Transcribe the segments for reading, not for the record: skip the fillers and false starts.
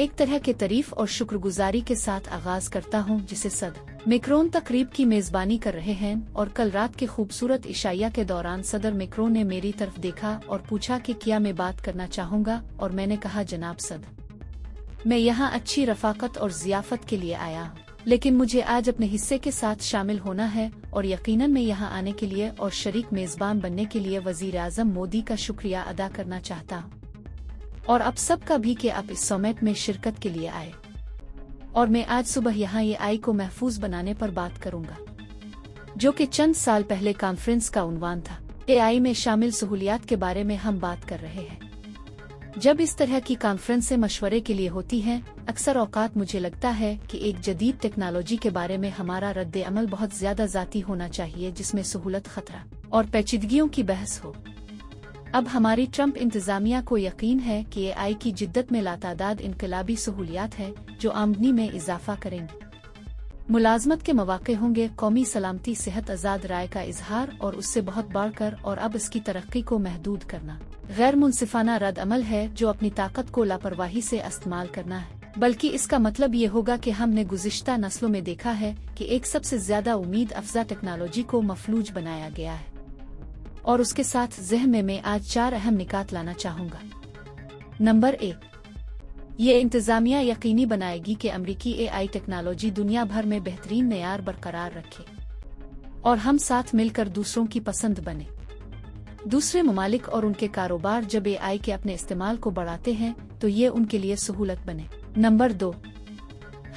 एक तरह के तारीफ और शुक्रगुजारी के साथ आगाज करता हूं, जिसे सदर मैक्रोन तकरीब की मेजबानी कर रहे हैं और कल रात के खूबसूरत इशाया के दौरान सदर मैक्रोन ने मेरी तरफ देखा और पूछा कि क्या मैं बात करना चाहूंगा, और मैंने कहा जनाब सदर, मैं यहाँ अच्छी रफाकत और ज़ियाफत के लिए आया हूँ, लेकिन मुझे आज अपने हिस्से के साथ शामिल होना है और यकीनन मैं यहाँ आने के लिए और शरीक मेज़बान बनने के लिए वज़ीर आज़म मोदी का शुक्रिया अदा करना चाहता हूँ, और अब सबका भी कि आप इस समिट में शिरकत के लिए आए। और मैं आज सुबह यहाँ AI को महफूज बनाने पर बात करूँगा, जो कि चंद साल पहले कॉन्फ्रेंस का उन्वान था। AI में शामिल सहूलियात के बारे में हम बात कर रहे हैं। जब इस तरह की कॉन्फ्रेंसें मशवरे के लिए होती हैं, अक्सर औकात मुझे लगता है कि एक जदीद टेक्नोलॉजी के बारे में हमारा रद्द अमल बहुत ज्यादा ज़ाती होना चाहिए, जिसमें सहूलत, खतरा और पेचीदगियों की बहस हो। अब हमारी ट्रंप इंतजामिया को यकीन है कि AI की जिद्दत में लातादाद इनकलाबी सहूलियात है जो आमदनी में इजाफा करेंगी, मुलाजमत के मौके होंगे, कौमी सलामती, सेहत, आज़ाद राय का इजहार और उससे बहुत बढ़कर, और अब इसकी तरक्की को महदूद करना गैर मुनसिफाना रद्द अमल है जो अपनी ताकत को लापरवाही से इस्तेमाल करना है, बल्कि इसका मतलब ये होगा कि हमने गुज़िश्ता नस्लों में देखा है कि एक सबसे ज्यादा उम्मीद अफजा टेक्नोलॉजी को मफलूज बनाया गया है। और उसके साथ ज़हन में मैं आज 4 अहम निकात लाना चाहूँगा। नंबर 1, ये इंतज़ामिया यकीनी बनाएगी कि अमरीकी AI टेक्नोलॉजी दुनिया भर में बेहतरीन मेयार बरकरार रखे और हम साथ मिलकर दूसरों की पसंद बने। दूसरे ममालिक और उनके कारोबार जब AI के अपने इस्तेमाल को बढ़ाते हैं तो ये उनके लिए सहूलत बने। नंबर 2,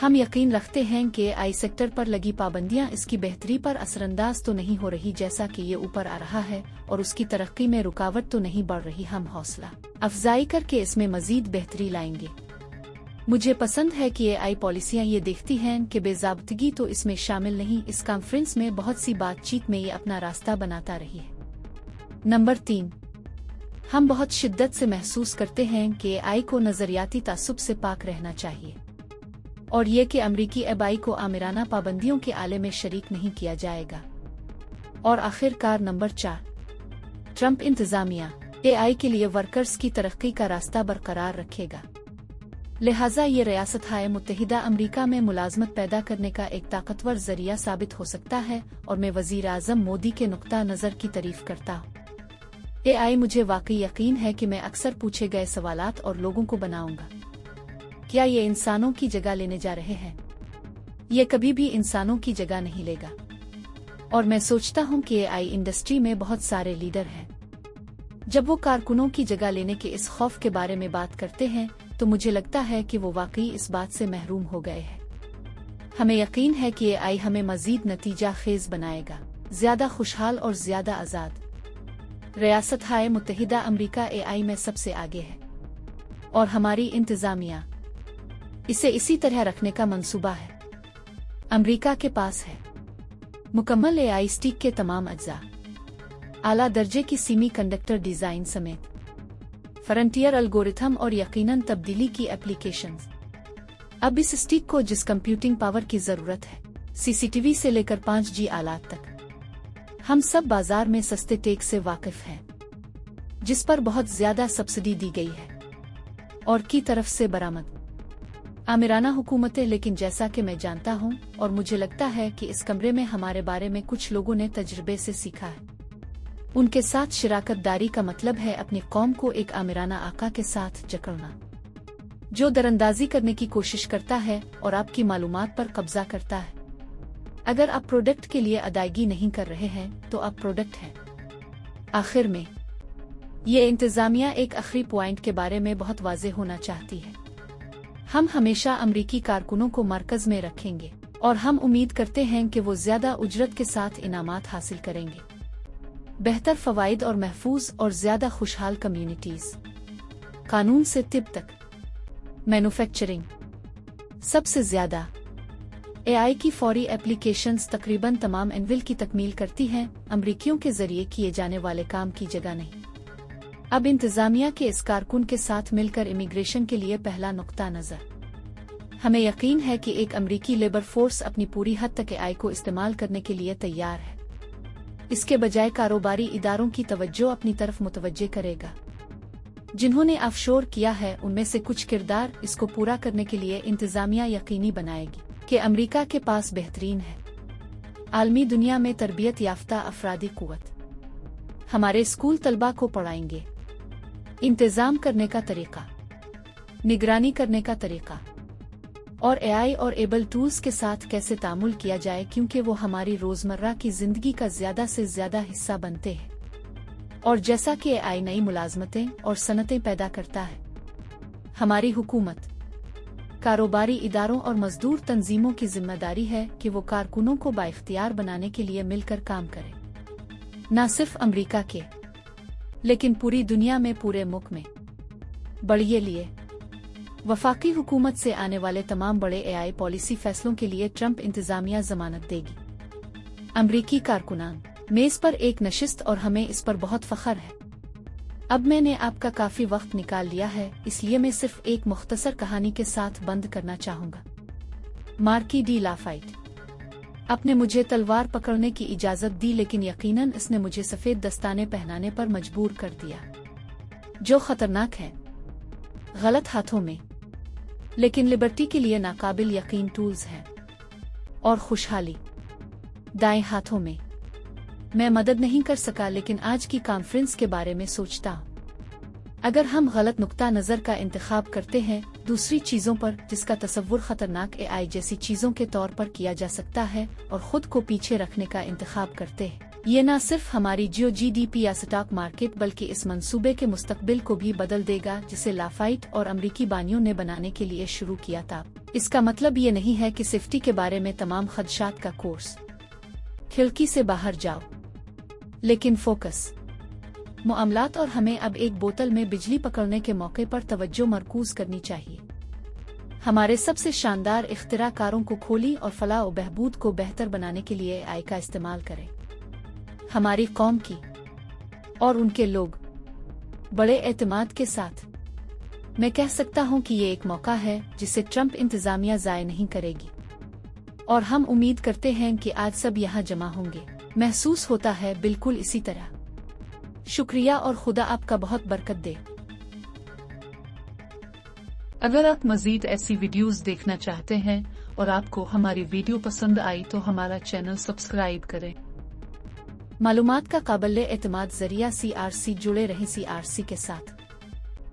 हम यकीन रखते हैं कि AI सेक्टर पर लगी पाबंदियां इसकी बेहतरी पर असरअंदाज तो नहीं हो रही जैसा कि ये ऊपर आ रहा है, और उसकी तरक्की में रुकावट तो नहीं बढ़ रही। हम हौसला अफजाई करके इसमें मजीद बेहतरी लाएंगे। मुझे पसंद है कि AI पॉलिसियां ये देखती हैं कि बेज़ाब्तगी तो इसमें शामिल नहीं। इस कॉन्फ्रेंस में बहुत सी बातचीत में ये अपना रास्ता बनाता रही है। नंबर 3, हम बहुत शिद्दत से महसूस करते हैं कि AI को नजरियाती तासुब से पाक रहना चाहिए, और ये कि अमरीकी AI को आमिराना पाबंदियों के आले में शरीक नहीं किया जाएगा। और आखिरकार नंबर 4, ट्रंप इंतजामिया AI के लिए वर्कर्स की तरक्की का रास्ता बरकरार रखेगा, लिहाजा ये रियासत-ए मुत्तहिदा अमरीका में मुलाजमत पैदा करने का एक ताकतवर जरिया साबित हो सकता है। और मैं वजीर आज़म मोदी के नुक्ता नज़र की तारीफ करता हूँ। AI मुझे वाकई यकीन है कि मैं अक्सर पूछे गए सवालात और लोगों को बनाऊंगा, क्या ये इंसानों की जगह लेने जा रहे हैं? ये कभी भी इंसानों की जगह नहीं लेगा। और मैं सोचता हूँ कि AI इंडस्ट्री में बहुत सारे लीडर हैं, जब वो कारकुनों की जगह लेने के इस खौफ के बारे में बात करते हैं तो मुझे लगता है कि वो वाकई इस बात से महरूम हो गए हैं। हमें यकीन है कि AI हमें मजीद नतीजा खेज बनाएगा, ज्यादा खुशहाल और ज्यादा आज़ाद। रियासत-ए मुत्तहिदा अमरीका AI में सबसे आगे है, और हमारी इंतजामिया इसे इसी तरह रखने का मंसूबा है। अमरीका के पास है मुकम्मल AI स्टिक के तमाम अज्जा, आला दर्जे की सेमी कंडक्टर डिजाइन समेत फ्रंटियर एल्गोरिथम और यकीनन तब्दीली की एप्लीकेशंस। अब इस स्टिक को जिस कंप्यूटिंग पावर की जरूरत है, CCTV से लेकर 5G आलात तक, हम सब बाजार में सस्ते टेक से वाकिफ हैं, जिस पर बहुत ज्यादा सब्सिडी दी गई है और की तरफ से बरामद आमिराना हुकूमतें। लेकिन जैसा कि मैं जानता हूं और मुझे लगता है कि इस कमरे में हमारे बारे में कुछ लोगों ने तजुर्बे से सीखा है, उनके साथ शिराकत दारी का मतलब है अपनी कौम को एक आमिराना आका के साथ जकड़ना, जो दरअंदाजी करने की कोशिश करता है और आपकी मालूमात पर कब्जा करता है। अगर आप प्रोडक्ट के लिए अदायगी नहीं कर रहे हैं तो आप प्रोडक्ट हैं। आखिर में ये इंतजामिया एक आखिरी पॉइंट के बारे में बहुत वाज़ेह होना चाहती है। हम हमेशा अमरीकी कारकुनों को मरकज में रखेंगे और हम उम्मीद करते हैं कि वो ज्यादा उजरत के साथ इनामात हासिल करेंगे, बेहतर फवाइद और महफूज और ज्यादा खुशहाल कम्युनिटीज, कानून से तिब तक, मैन्युफैक्चरिंग, सबसे ज्यादा AI की फौरी एप्लीकेशंस तकरीबन तमाम एनविल की तकमील करती हैं, अमरीकियों के जरिए किए जाने वाले काम की जगह नहीं। अब इंतजामिया के इस कारकुन के साथ मिलकर इमिग्रेशन के लिए पहला नुक्ता नजर। हमें यकीन है कि एक अमरीकी लेबर फोर्स अपनी पूरी हद तक AI को इस्तेमाल करने के लिए तैयार है, इसके बजाय कारोबारी इदारों की तवज्जो अपनी तरफ मुतवज्जे करेगा। जिन्होंने ऑफशोर किया है उनमें से कुछ किरदार इसको पूरा करने के लिए इंतजामिया यकीनी बनाएगी कि अमेरिका के पास बेहतरीन है आलमी दुनिया में तरबियत याफ्ता अफरादी कुव्वत। हमारे स्कूल तलबा को पढ़ाएंगे इंतजाम करने का तरीका, निगरानी करने का तरीका और एआई और एबल टूल्स के साथ कैसे तामुल किया जाए, क्योंकि वो हमारी रोजमर्रा की जिंदगी का ज्यादा से ज्यादा हिस्सा बनते हैं। और जैसा कि एआई नई मुलाजमतें और सनतें पैदा करता है, हमारी हुकूमत, कारोबारी इदारों और मजदूर तंजीमों की जिम्मेदारी है कि वो कारकुनों को बाइख्तियार बनाने के लिए मिलकर काम करें, न सिर्फ अमेरिका के लेकिन पूरी दुनिया में, पूरे मुल्क में। बढ़िए लिए वफाकी हुकूमत से आने वाले तमाम बड़े एआई पॉलिसी फैसलों के लिए ट्रंप इंतजामिया जमानत देगी। अमरीकी कारकुनान मेज पर एक नशिस्त और हमें इस पर बहुत फख्र है। अब मैंने आपका काफी वक्त निकाल लिया है, इसलिए मैं सिर्फ एक मुख्तसर कहानी के साथ बंद करना चाहूंगा। मार्की डी लाफाइट आपने मुझे तलवार पकड़ने की इजाजत दी, लेकिन यकीनन इसने मुझे सफेद दस्ताने पहनाने पर मजबूर कर दिया, जो खतरनाक है गलत हाथों में, लेकिन लिबर्टी के लिए नाकाबिल यकीन टूल्स हैं। और खुशहाली दाएं हाथों में। मैं मदद नहीं कर सका, लेकिन आज की कॉन्फ्रेंस के बारे में सोचता हूँ। अगर हम गलत नुक्ता नजर का इंतखाब करते हैं दूसरी चीजों पर, जिसका तसव्वुर खतरनाक एआई जैसी चीजों के तौर पर किया जा सकता है, और खुद को पीछे रखने का इंतखाब करते हैं, ये न सिर्फ हमारी जियो जीडीपी या स्टॉक मार्केट बल्कि इस मंसूबे के मुस्तकबिल को भी बदल देगा जिसे लाफाइट और अमरीकी बानियों ने बनाने के लिए शुरू किया था। इसका मतलब ये नहीं है कि सेफ्टी के बारे में तमाम खदशात का कोर्स खिड़की से बाहर जाओ, लेकिन फोकस मामलात और हमें अब एक बोतल में बिजली पकड़ने के मौके पर तवज्जो मरकूज करनी चाहिए। हमारे सबसे शानदार इख्तिराकारों को खोली और फलाह और बहबूद को बेहतर बनाने के लिए एआई का इस्तेमाल करें। हमारी कौम की और उनके लोग बड़े एतमाद के साथ मैं कह सकता हूं कि ये एक मौका है जिसे ट्रंप इंतजामिया ज़ाय नहीं करेगी, और हम उम्मीद करते हैं कि आज सब यहाँ जमा होंगे। महसूस होता है बिल्कुल इसी तरह। शुक्रिया और खुदा आपका बहुत बरकत दे। अगर आप मजीद ऐसी वीडियोस देखना चाहते हैं और आपको हमारी वीडियो पसंद आई तो हमारा चैनल सब्सक्राइब करें। मालूमात का काबिल एतमाद जरिया CRC जुड़े रहें CRC के साथ।